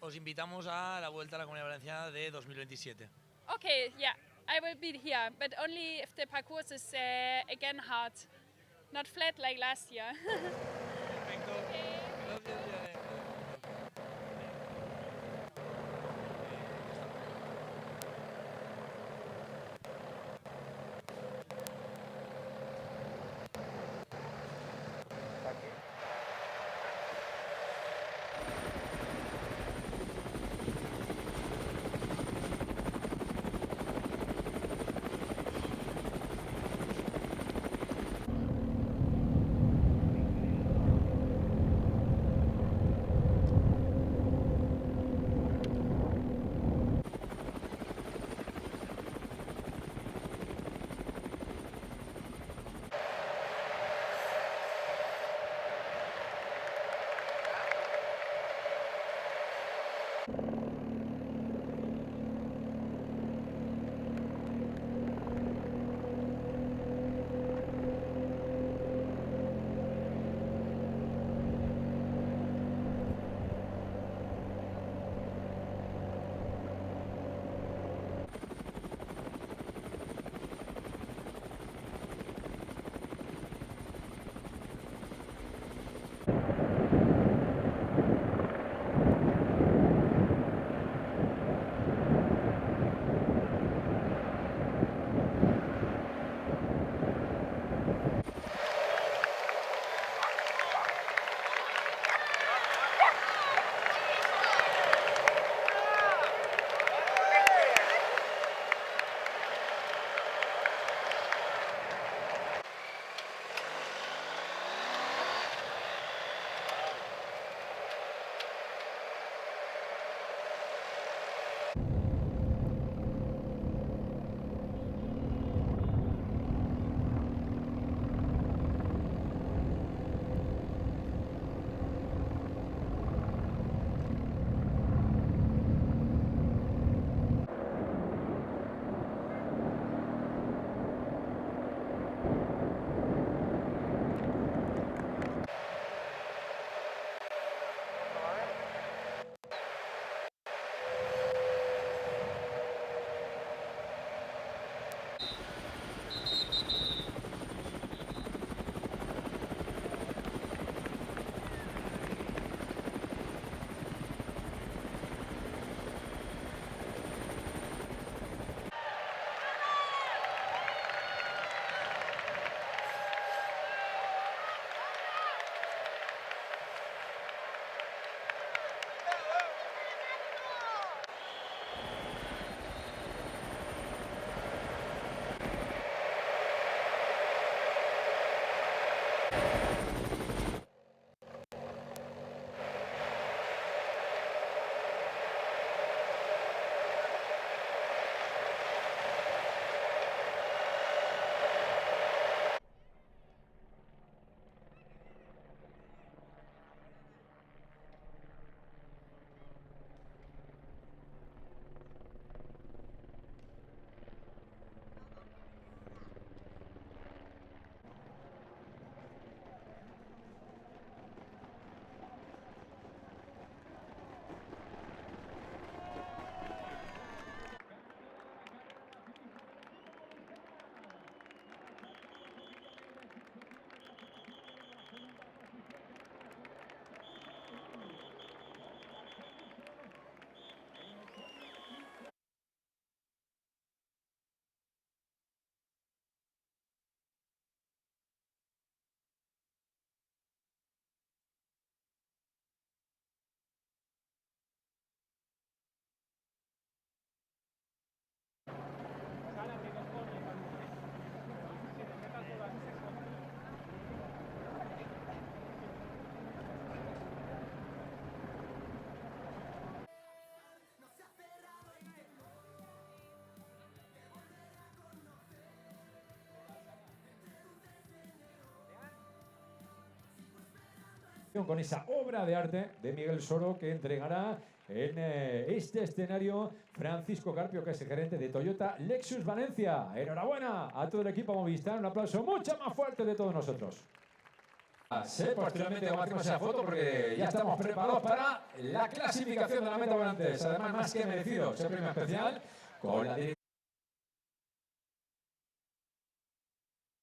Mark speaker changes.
Speaker 1: os invitamos a la Vuelta a la Comunidad Valenciana de 2027.
Speaker 2: Okay, yeah, I will be here, but only if the parcours is again hard, not flat like last year.
Speaker 1: Perfecto.
Speaker 3: Con esa obra de arte de Miguel Soro que entregará en este escenario Francisco Carpio, que es el gerente de Toyota Lexus Valencia. Enhorabuena a todo el equipo Movistar, un aplauso mucho más fuerte de todos nosotros. Posteriormente compartimos esa foto porque ya estamos preparados para la clasificación de la meta volantes. Además, más que merecido, ese premio especial con la dirección.